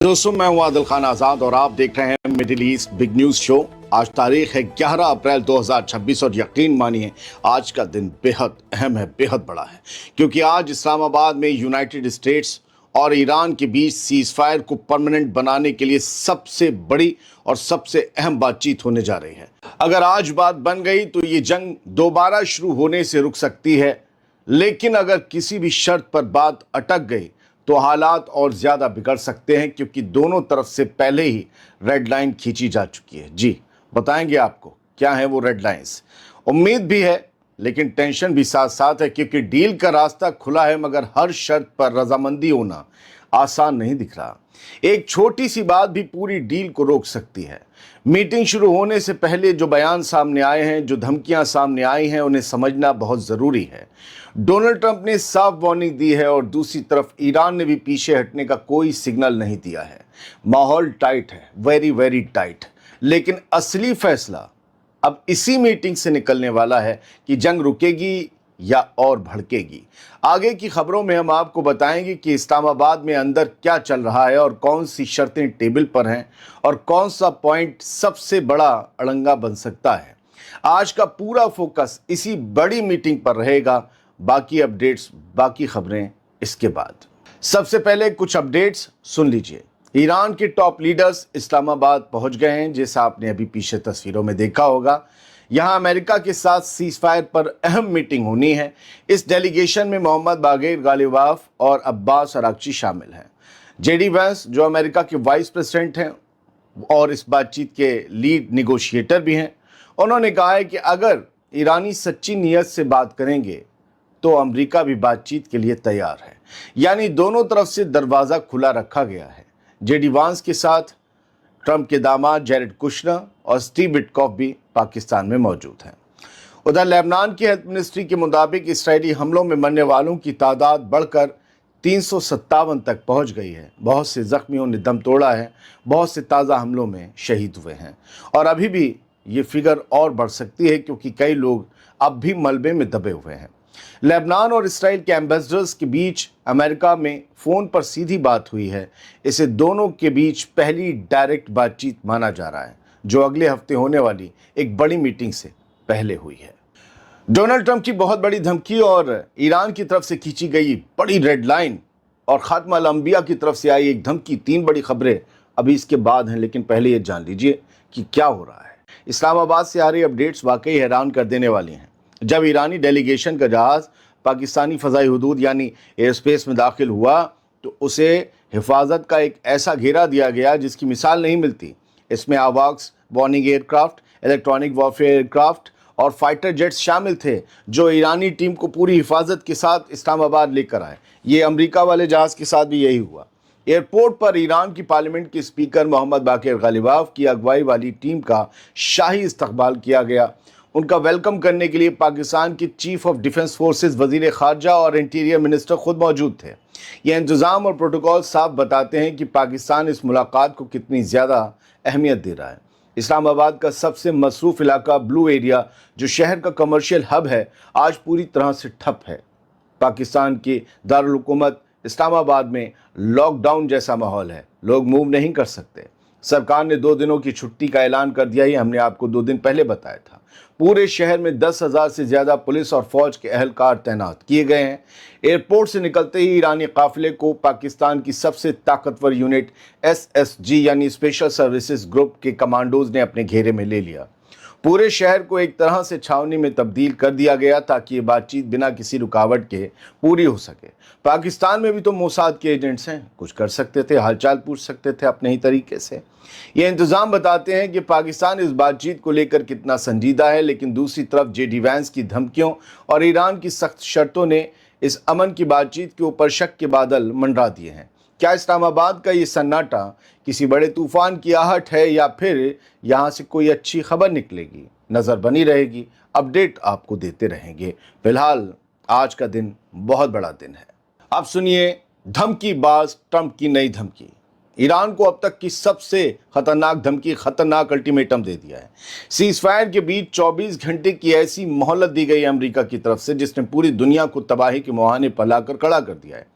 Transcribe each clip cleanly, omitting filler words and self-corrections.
दोस्तों, मैं हूं आदिल खान आजाद और आप देख रहे हैं middle east big news show. आज तारीख है 11 अप्रैल 2026 और यकीन मानिए आज का दिन बेहद अहम है, बेहद बड़ा है, क्योंकि आज इस्लामाबाद में यूनाइटेड स्टेट्स और ईरान के बीच सीज फायर को परमानेंट बनाने के लिए सबसे बड़ी और सबसे अहम बातचीत होने जा रही है। अगर आज बात बन गई तो ये जंग दोबारा शुरू होने से रुक सकती है, लेकिन अगर किसी भी शर्त पर बात अटक गई तो हालात और ज़्यादा बिगड़ सकते हैं, क्योंकि दोनों तरफ से पहले ही रेड लाइन खींची जा चुकी है। जी बताएंगे आपको क्या है वो रेड लाइंस। उम्मीद भी है लेकिन टेंशन भी साथ साथ है, क्योंकि डील का रास्ता खुला है, मगर हर शर्त पर रजामंदी होना आसान नहीं दिख रहा। एक छोटी सी बात भी पूरी डील को रोक सकती है। मीटिंग शुरू होने से पहले जो बयान सामने आए हैं, जो धमकियां सामने आई हैं, उन्हें समझना बहुत ज़रूरी है। डोनाल्ड ट्रंप ने साफ वार्निंग दी है और दूसरी तरफ ईरान ने भी पीछे हटने का कोई सिग्नल नहीं दिया है। माहौल टाइट है, वेरी वेरी टाइट। लेकिन असली फैसला अब इसी मीटिंग से निकलने वाला है कि जंग रुकेगी या और भड़केगी। आगे की खबरों में हम आपको बताएंगे कि इस्लामाबाद में अंदर क्या चल रहा है और कौन सी शर्तें टेबल पर हैं और कौन सा पॉइंट सबसे बड़ा अड़ंगा बन सकता है। आज का पूरा फोकस इसी बड़ी मीटिंग पर रहेगा। बाकी अपडेट्स, बाकी खबरें इसके बाद। सबसे पहले कुछ अपडेट्स सुन लीजिए। ईरान के टॉप लीडर्स इस्लामाबाद पहुंच गए हैं, जैसा आपने अभी पीछे तस्वीरों में देखा होगा। यहां अमेरिका के साथ सीज फायर पर अहम मीटिंग होनी है। इस डेलीगेशन में मोहम्मद बागेर गालिबाफ और अब्बास अरागची शामिल हैं। जेडी वैंस जो अमेरिका के वाइस प्रेसिडेंट हैं और इस बातचीत के लीड निगोशिएटर भी हैं, उन्होंने कहा है कि अगर ईरानी सच्ची नीयत से बात करेंगे तो अमेरिका भी बातचीत के लिए तैयार है। यानी दोनों तरफ से दरवाज़ा खुला रखा गया है। जेडी वांस के साथ ट्रंप के दामाद जैरेड कुशनर और स्टीव विटकॉफ भी पाकिस्तान में मौजूद हैं। उधर लेबनान की हेल्थ मिनिस्ट्री के मुताबिक इसराइली हमलों में मरने वालों की तादाद बढ़कर 357 तक पहुंच गई है। बहुत से जख्मियों ने दम तोड़ा है, बहुत से ताज़ा हमलों में शहीद हुए हैं और अभी भी ये फिगर और बढ़ सकती है, क्योंकि कई लोग अब भी मलबे में दबे हुए हैं। लेबनान और इसराइल के एम्बेसडर्स के बीच अमेरिका में फ़ोन पर सीधी बात हुई है। इसे दोनों के बीच पहली डायरेक्ट बातचीत माना जा रहा है, जो अगले हफ्ते होने वाली एक बड़ी मीटिंग से पहले हुई है। डोनाल्ड ट्रंप की बहुत बड़ी धमकी और ईरान की तरफ से खींची गई बड़ी रेड लाइन और खात्मा अल अंबिया की तरफ से आई एक धमकी, तीन बड़ी खबरें अभी इसके बाद हैं। लेकिन पहले ये जान लीजिए कि क्या हो रहा है। इस्लामाबाद से आ रही अपडेट्स वाकई हैरान कर देने वाली हैं। जब ईरानी डेलीगेशन का जहाज़ पाकिस्तानी फ़ज़ाई हुदूद यानी एयर स्पेस में दाखिल हुआ तो उसे हिफाजत का एक ऐसा घेरा दिया गया जिसकी मिसाल नहीं मिलती। इसमें आवाक्स warning aircraft, electronic warfare aircraft और फाइटर जेट्स शामिल थे, जो ईरानी टीम को पूरी हिफाजत के साथ इस्लामाबाद लेकर आए। ये अमेरिका वाले जहाज़ के साथ भी यही हुआ। एयरपोर्ट पर ईरान की पार्लियामेंट के स्पीकर मोहम्मद बाकेर गालिबाफ की अगुवाई वाली टीम का शाही इस्तकबाल किया गया। उनका वेलकम करने के लिए पाकिस्तान के चीफ ऑफ डिफेंस फोर्सेस, वजीर खारजा और इंटीरियर मिनिस्टर खुद मौजूद थे। यह इंतज़ाम और प्रोटोकॉल साफ बताते हैं कि पाकिस्तान इस मुलाकात को कितनी ज़्यादा अहमियत दे रहा है। इस्लामाबाद का सबसे मसरूफ़ इलाका ब्लू एरिया, जो शहर का कमर्शियल हब है, आज पूरी तरह से ठप है। पाकिस्तान के दारुल हुकूमत इस्लामाबाद में लॉकडाउन जैसा माहौल है, लोग मूव नहीं कर सकते। सरकार ने 2 दिनों की छुट्टी का ऐलान कर दिया, ही हमने आपको 2 दिन पहले बताया था। पूरे शहर में 10,000 से ज़्यादा पुलिस और फौज के अहलकार तैनात किए गए हैं। एयरपोर्ट से निकलते ही ईरानी काफिले को पाकिस्तान की सबसे ताकतवर यूनिट SSG यानी स्पेशल सर्विसेज ग्रुप के कमांडोज ने अपने घेरे में ले लिया। पूरे शहर को एक तरह से छावनी में तब्दील कर दिया गया ताकि ये बातचीत बिना किसी रुकावट के पूरी हो सके। पाकिस्तान में भी तो मोसाद के एजेंट्स हैं, कुछ कर सकते थे, हालचाल पूछ सकते थे अपने ही तरीके से। ये इंतज़ाम बताते हैं कि पाकिस्तान इस बातचीत को लेकर कितना संजीदा है। लेकिन दूसरी तरफ जेडी वैंस की धमकियों और ईरान की सख्त शर्तों ने इस अमन की बातचीत के ऊपर शक के बादल मंडरा दिए हैं। क्या इस्लामाबाद का ये सन्नाटा किसी बड़े तूफान की आहट है या फिर यहाँ से कोई अच्छी खबर निकलेगी? नज़र बनी रहेगी, अपडेट आपको देते रहेंगे। फिलहाल आज का दिन बहुत बड़ा दिन है। अब सुनिए धमकी बाज ट्रंप की नई धमकी। ईरान को अब तक की सबसे खतरनाक धमकी, खतरनाक अल्टीमेटम दे दिया है। सीज फायर के बीच 24 घंटे की ऐसी मोहलत दी गई अमेरिका की तरफ से जिसने पूरी दुनिया को तबाही के मुहाने पर लाकर खड़ा कर दिया है।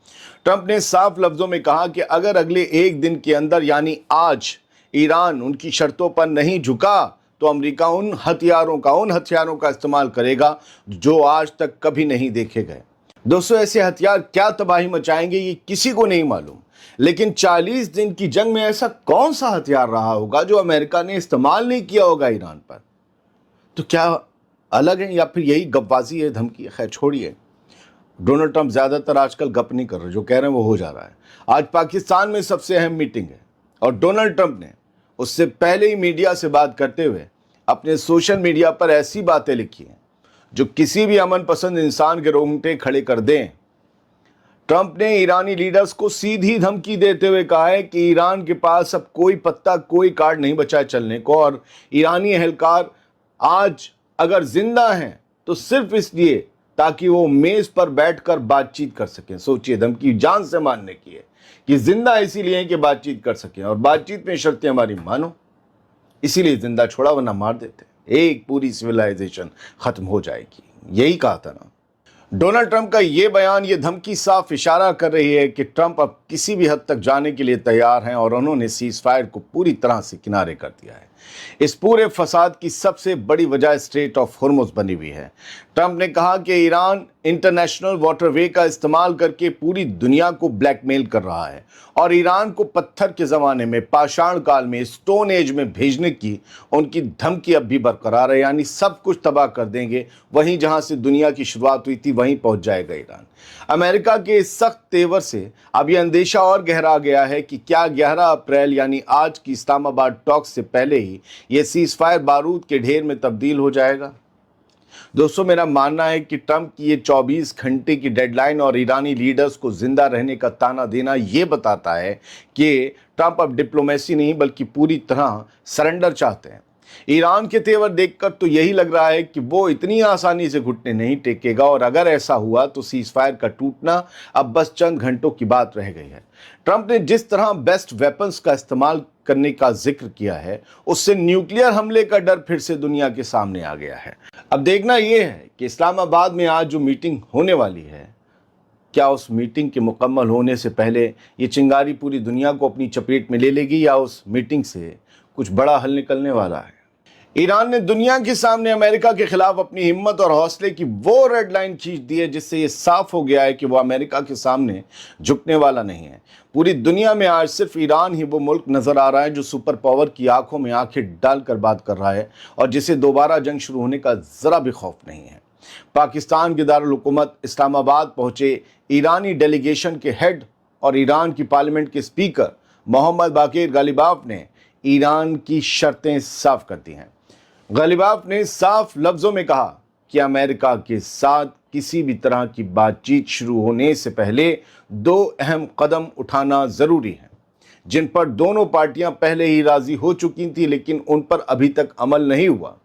ट्रंप ने साफ लफ्जों में कहा कि अगर अगले एक दिन के अंदर यानी आज ईरान उनकी शर्तों पर नहीं झुका तो अमेरिका उन हथियारों का इस्तेमाल करेगा जो आज तक कभी नहीं देखे गए। दोस्तों, ऐसे हथियार क्या तबाही मचाएंगे ये किसी को नहीं मालूम, लेकिन 40 दिन की जंग में ऐसा कौन सा हथियार रहा होगा जो अमेरिका ने इस्तेमाल नहीं किया होगा ईरान पर। तो क्या अलग है या फिर यही गपबाजी है, धमकी है? खैर छोड़िए, डोनाल्ड ट्रंप ज्यादातर आजकल गप नहीं कर रहे, जो कह रहे हैं वो हो जा रहा है। आज पाकिस्तान में सबसे अहम मीटिंग है और डोनाल्ड ट्रंप ने उससे पहले ही मीडिया से बात करते हुए अपने सोशल मीडिया पर ऐसी बातें लिखी हैं जो किसी भी अमन पसंद इंसान के रोंगटे खड़े कर दें। ट्रंप ने ईरानी लीडर्स को सीधी धमकी देते हुए कहा है कि ईरान के पास अब कोई पत्ता, कोई कार्ड नहीं बचा है चलने को, और ईरानी एहलकार आज अगर जिंदा हैं तो सिर्फ इसलिए ताकि वो मेज पर बैठकर बातचीत कर सकें। सोचिए, धमकी जान से मानने की है कि जिंदा इसीलिए कि बातचीत कर सकें और बातचीत में शर्तें हमारी मानो, इसीलिए जिंदा छोड़ा वरना मार देते। एक पूरी सिविलाइजेशन खत्म हो जाएगी, यही कहा था ना। डोनाल्ड ट्रंप का ये बयान, ये धमकी साफ इशारा कर रही है कि ट्रंप अब किसी भी हद तक जाने के लिए तैयार हैं और उन्होंने सीज फायर को पूरी तरह से किनारे कर दिया है। इस पूरे फसाद की सबसे बड़ी वजह स्ट्रेट ऑफ हॉर्मुज़ बनी हुई है। ट्रंप ने कहा कि ईरान इंटरनेशनल वाटरवे का इस्तेमाल करके पूरी दुनिया को ब्लैकमेल कर रहा है और ईरान को पत्थर के ज़माने में, पाषाण काल में, स्टोन एज में भेजने की उनकी धमकी अब भी बरकरार है। यानी सब कुछ तबाह कर देंगे, वहीं जहां से दुनिया की शुरुआत हुई थी वहीं पहुंच जाएगा ईरान। अमेरिका के इस सख्त तेवर से अब यह अंदेशा और गहरा गया है कि क्या 11 अप्रैल यानी आज की इस्लामाबाद टॉक्स से पहले ही यह सीज फायर बारूद के ढेर में तब्दील हो जाएगा। दोस्तों, मेरा मानना है कि ट्रंप की ये 24 घंटे की डेडलाइन और ईरानी लीडर्स को जिंदा रहने का ताना देना ये बताता है कि ट्रंप अब डिप्लोमेसी नहीं बल्कि पूरी तरह सरेंडर चाहते हैं। ईरान के तेवर देखकर तो यही लग रहा है कि वो इतनी आसानी से घुटने नहीं टेकेगा और अगर ऐसा हुआ तो सीज फायर का टूटना अब बस चंद घंटों की बात रह गई है। ट्रंप ने जिस तरह बेस्ट वेपन्स का इस्तेमाल करने का जिक्र किया है उससे न्यूक्लियर हमले का डर फिर से दुनिया के सामने आ गया है। अब देखना यह है कि इस्लामाबाद में आज जो मीटिंग होने वाली है, क्या उस मीटिंग के मुकम्मल होने से पहले ये चिंगारी पूरी दुनिया को अपनी चपेट में ले लेगी या उस मीटिंग से कुछ बड़ा हल निकलने वाला है। ईरान ने दुनिया के सामने अमेरिका के खिलाफ अपनी हिम्मत और हौसले की वो रेड लाइन खींच दी है जिससे ये साफ हो गया है कि वो अमेरिका के सामने झुकने वाला नहीं है। पूरी दुनिया में आज सिर्फ ईरान ही वो मुल्क नजर आ रहा है जो सुपर पावर की आंखों में आंखें डालकर बात कर रहा है और जिसे दोबारा जंग शुरू होने का जरा भी खौफ नहीं है। पाकिस्तान के दारुल हुकूमत इस्लामाबाद पहुंचे ईरानी डेलीगेशन के हेड और ईरान की पार्लियामेंट के स्पीकर मोहम्मद बाकिर गालिबाफ ने ईरान की शर्तें साफ कर दी हैं। गालिबाफ ने साफ लफ्जों में कहा कि अमेरिका के साथ किसी भी तरह की बातचीत शुरू होने से पहले दो अहम कदम उठाना जरूरी है जिन पर दोनों पार्टियां पहले ही राजी हो चुकी थी लेकिन उन पर अभी तक अमल नहीं हुआ।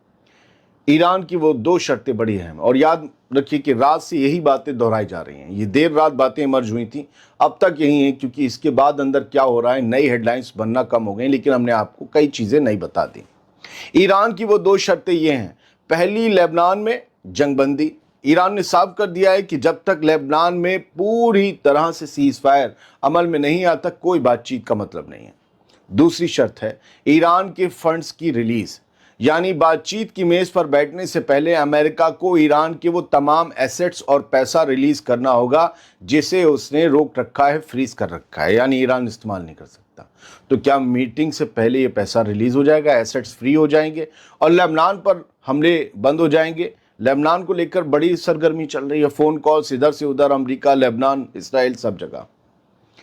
ईरान की वो दो शर्तें बड़ी अहम, और याद रखिए कि रात से यही बातें दोहराई जा रही हैं। ये देर रात बातें इमर्ज हुई थी, अब तक यही हैं क्योंकि इसके बाद अंदर क्या हो रहा है, नई हेडलाइंस बनना कम हो गई, लेकिन हमने आपको कई चीज़ें नहीं बता दी। ईरान की वो दो शर्तें ये हैं। पहली, लेबनान में जंगबंदी। ईरान ने साफ कर दिया है कि जब तक लेबनान में पूरी तरह से सीज फायर अमल में नहीं आता कोई बातचीत का मतलब नहीं है। दूसरी शर्त है ईरान के फंड्स की रिलीज, यानी बातचीत की मेज पर बैठने से पहले अमेरिका को ईरान के वो तमाम एसेट्स और पैसा रिलीज करना होगा जिसे उसने रोक रखा है, फ्रीज कर रखा है, यानी ईरान इस्तेमाल नहीं कर सकता। तो क्या मीटिंग से पहले ये पैसा रिलीज हो जाएगा, एसेट्स फ्री हो जाएंगे और लेबनान पर हमले बंद हो जाएंगे? लेबनान को लेकर बड़ी सरगर्मी चल रही है, फोन कॉल्स इधर से उधर, अमेरिका, लेबनान, इसराइल, सब जगह।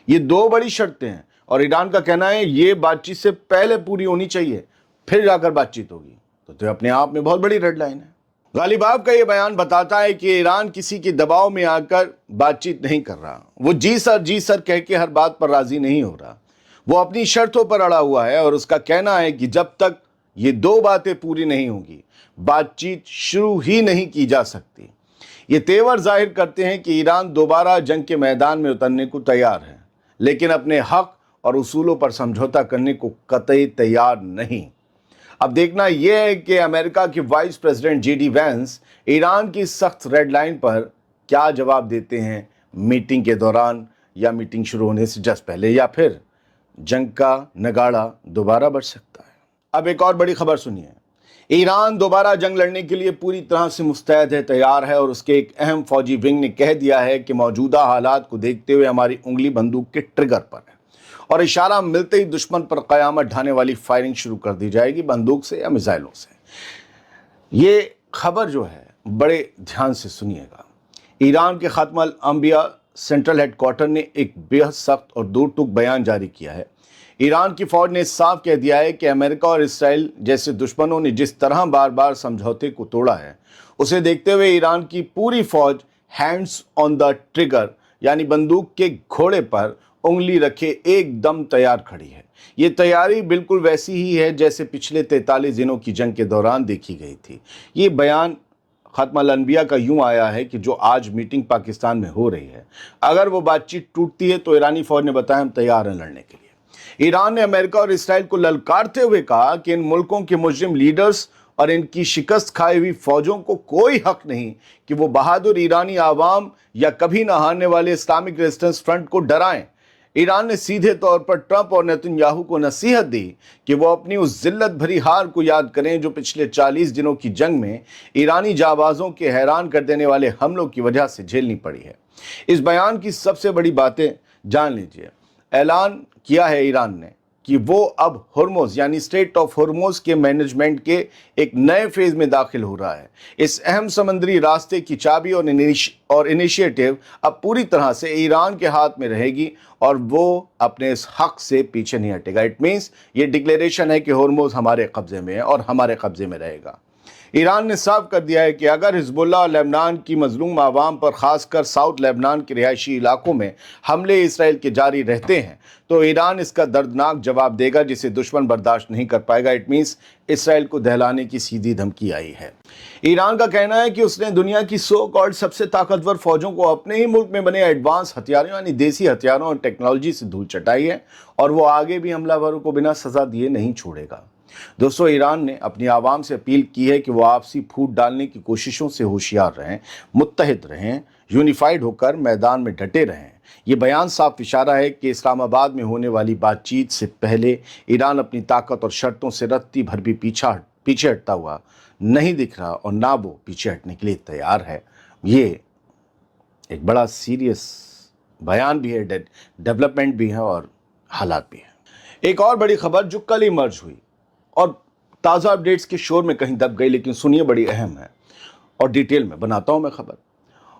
ये दो बड़ी शर्तें हैं और ईरान का कहना है ये बातचीत से पहले पूरी होनी चाहिए, फिर जाकर बातचीत होगी। तो अपने आप में बहुत बड़ी रेड लाइन है। गालिबाफ का ये बयान बताता है कि ईरान किसी के दबाव में आकर बातचीत नहीं कर रहा, वो जी सर कह के हर बात पर राजी नहीं हो रहा, वो अपनी शर्तों पर अड़ा हुआ है और उसका कहना है कि जब तक ये दो बातें पूरी नहीं होंगी बातचीत शुरू ही नहीं की जा सकती। ये तेवर जाहिर करते हैं कि ईरान दोबारा जंग के मैदान में उतरने को तैयार है, लेकिन अपने हक और उसूलों पर समझौता करने को कतई तैयार नहीं। अब देखना यह है कि अमेरिका के vice president JD Vance Iran की सख्त रेड लाइन पर क्या जवाब देते हैं मीटिंग के दौरान, या मीटिंग शुरू होने से जस्ट पहले, या फिर जंग का नगाड़ा दोबारा बज सकता है। अब एक और बड़ी खबर सुनिए। ईरान दोबारा जंग लड़ने के लिए पूरी तरह से मुस्तैद है, तैयार है, और उसके एक अहम फौजी विंग ने कह दिया है कि मौजूदा हालात को देखते हुए हमारी उंगली बंदूक के ट्रिगर पर है और इशारा मिलते ही दुश्मन पर क़यामत ढाने वाली फायरिंग शुरू कर दी जाएगी, बंदूक से या मिसाइलों से। ये खबर जो है बड़े ध्यान से सुनिएगा। ईरान के खात्मा अंबिया सेंट्रल हेडक्वार्टर ने एक बेहद सख्त और दो टूक बयान जारी किया है। ईरान की फौज ने साफ कह दिया है कि अमेरिका और इसराइल जैसे दुश्मनों ने जिस तरह बार बार समझौते को तोड़ा है, उसे देखते हुए ईरान की पूरी फौज हैंड्स ऑन द ट्रिगर यानी बंदूक के घोड़े पर उंगली रखे एकदम तैयार खड़ी है। ये तैयारी बिल्कुल वैसी ही है जैसे पिछले 43 दिनों की जंग के दौरान देखी गई थी। ये बयान खात्मा अल-अंबिया का यूं आया है कि जो आज मीटिंग पाकिस्तान में हो रही है, अगर वो बातचीत टूटती है तो ईरानी फौज ने बताया हम तैयार हैं लड़ने के लिए। ईरान ने अमेरिका और इसराइल को ललकारते हुए कहा कि इन मुल्कों के मुजरिम लीडर्स और इनकी शिकस्त खाई हुई फौजों को कोई हक नहीं कि वो बहादुर ईरानी आवाम या कभी न हारने वाले इस्लामिक रेजिस्टेंस फ्रंट को डराएं। ईरान ने सीधे तौर पर ट्रंप और नेतन्याहू को नसीहत दी कि वो अपनी उस जिल्लत भरी हार को याद करें जो पिछले 40 दिनों की जंग में ईरानी जाबाजों के हैरान कर देने वाले हमलों की वजह से झेलनी पड़ी है। इस बयान की सबसे बड़ी बातें जान लीजिए। ऐलान किया है ईरान ने कि वो अब हुर्मुज़ यानी स्ट्रेट ऑफ हुर्मुज़ के मैनेजमेंट के एक नए फेज में दाखिल हो रहा है। इस अहम समुद्री रास्ते की चाबी और इनिशिएटिव अब पूरी तरह से ईरान के हाथ में रहेगी और वो अपने इस हक से पीछे नहीं हटेगा। इट मीन्स ये डिक्लेरेशन है कि हुर्मुज़ हमारे कब्जे में है और हमारे कब्जे में रहेगा। ईरान ने साफ कर दिया है कि अगर हिजबुल्लाह और लेबनान की मजलूम आवाम पर खासकर साउथ लेबनान के रिहायशी इलाकों में हमले इसराइल के जारी रहते हैं तो ईरान इसका दर्दनाक जवाब देगा जिसे दुश्मन बर्दाश्त नहीं कर पाएगा। इट मीन्स इसराइल को दहलाने की सीधी धमकी आई है। ईरान का कहना है कि उसने दुनिया की सो कॉल्ड सबसे ताकतवर फौजों को अपने ही मुल्क में बने एडवांस हथियारों यानी देसी हथियारों और टेक्नोलॉजी से धूल चटाई है और वो आगे भी हमलावरों को बिना सजा दिए नहीं छोड़ेगा। दोस्तों, ईरान ने अपनी आवाम से अपील की है कि वो आपसी फूट डालने की कोशिशों से होशियार रहें, मुत्तहिद रहें, यूनिफाइड होकर मैदान में डटे रहें। ये बयान साफ इशारा है कि इस्लामाबाद में होने वाली बातचीत से पहले ईरान अपनी ताकत और शर्तों से रत्ती भर भी पीछे हटता हुआ नहीं दिख रहा और ना वो पीछे हटने के लिए तैयार है। ये एक बड़ा सीरियस बयान भी है, डेवलपमेंट भी है और हालात भी है। एक और बड़ी खबर जो कल ही मर्ज हुई और ताज़ा अपडेट्स के शोर में कहीं दब गई, लेकिन सुनिए बड़ी अहम है और डिटेल में बनाता हूं मैं खबर।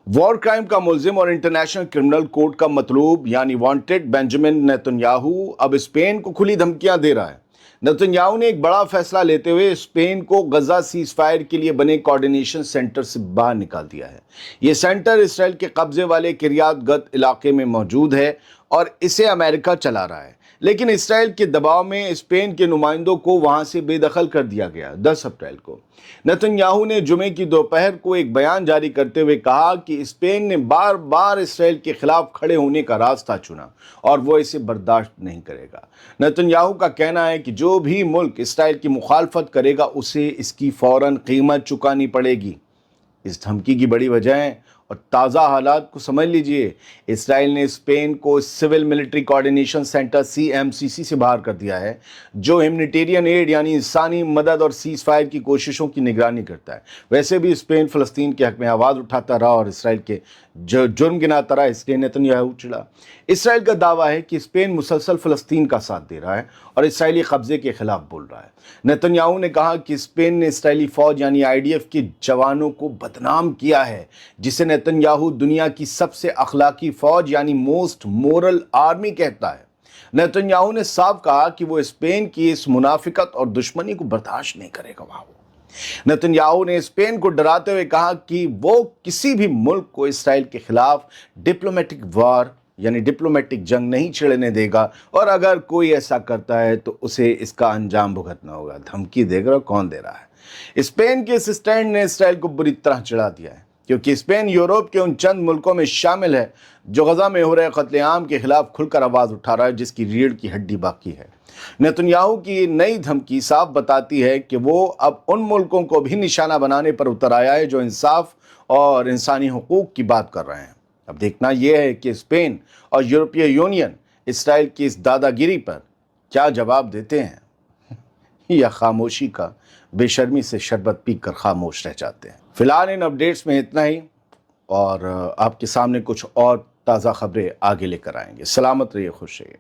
वॉर क्राइम का मुलजिम और इंटरनेशनल क्रिमिनल कोर्ट का मतलूब यानी वांटेड बेंजामिन नेतन्याहू अब स्पेन को खुली धमकियां दे रहा है। नेतन्याहू ने एक बड़ा फैसला लेते हुए स्पेन को गजा सीज फायर के लिए बने कोऑर्डिनेशन सेंटर से बाहर निकाल दिया है। ये सेंटर इसराइल के कब्जे वाले किरियात गत इलाके में मौजूद है और इसे अमेरिका चला रहा है, लेकिन इसराइल के दबाव में स्पेन के नुमाइंदों को वहां से बेदखल कर दिया गया। 10 अप्रैल को नेतन्याहू ने जुमे की दोपहर को एक बयान जारी करते हुए कहा कि स्पेन ने बार बार इसराइल के खिलाफ खड़े होने का रास्ता चुना और वो इसे बर्दाश्त नहीं करेगा। नेतन्याहू का कहना है कि जो भी मुल्क इसराइल की मुखालफत करेगा उसे इसकी फौरन कीमत चुकानी पड़ेगी। इस धमकी की बड़ी वजह और ताज़ा हालात को समझ लीजिए। इसराइल ने स्पेन को civil military coordination centre CMCC से बाहर कर दिया है, जो ह्यूमैनिटेरियन एड यानी इंसानी मदद और सीज फायर की कोशिशों की निगरानी करता है। वैसे भी स्पेन फ़लस्तीन के हक में आवाज़ उठाता रहा और इसराइल के जुर्म गिनाता रहा, इसलिए नेतन्याहू चिढ़ा। इसराइल का दावा है कि स्पेन मुसलसल फ़लस्तीन का साथ दे रहा है और इसराइली कब्जे के खिलाफ बोल रहा है। नेतन्याहू ने कहा कि स्पेन ने इसराइली फ़ौज यानी IDF के जवानों को बदनाम किया है, जिसे नेतन्याहू दुनिया की सबसे अखलाकी फ़ौज यानी मोस्ट मोरल आर्मी कहता है। नेतन्याहू ने साफ कहा कि वो स्पेन की इस मुनाफिकत और दुश्मनी को बर्दाश्त नहीं करेगा। नेतन्याहू ने स्पेन को डराते हुए कहा कि वो किसी भी मुल्क को इसराइल के खिलाफ डिप्लोमेटिक वॉर यानी डिप्लोमेटिक जंग नहीं छिड़ने देगा और अगर कोई ऐसा करता है तो उसे इसका अंजाम भुगतना होगा। धमकी देगा, कौन दे रहा है? स्पेन के इस स्टैंड ने इसराइल को बुरी तरह चिढ़ा दिया है। کیونکہ اسپین یورپ کے ان چند ملکوں میں شامل ہے جو غزہ میں ہو رہے قتل عام کے خلاف کھل کر آواز اٹھا رہا ہے، جس کی ریڑھ کی ہڈی باقی ہے۔ نیتنیاہو کی یہ نئی دھمکی صاف بتاتی ہے کہ وہ اب ان ملکوں کو بھی نشانہ بنانے پر اتر آیا ہے جو انصاف اور انسانی حقوق کی بات کر رہے ہیں۔ اب دیکھنا یہ ہے کہ اسپین اور یورپی یونین اسرائیل کی اس دادا گیری پر کیا جواب دیتے ہیں، یا خاموشی کا بے شرمی سے شربت پی کر خاموش رہ جاتے ہیں۔ فی الحال ان اپڈیٹس میں اتنا ہی، اور آپ کے سامنے کچھ اور تازہ خبریں آگے لے کر آئیں گے۔ سلامت رہیے، خوش رہیے۔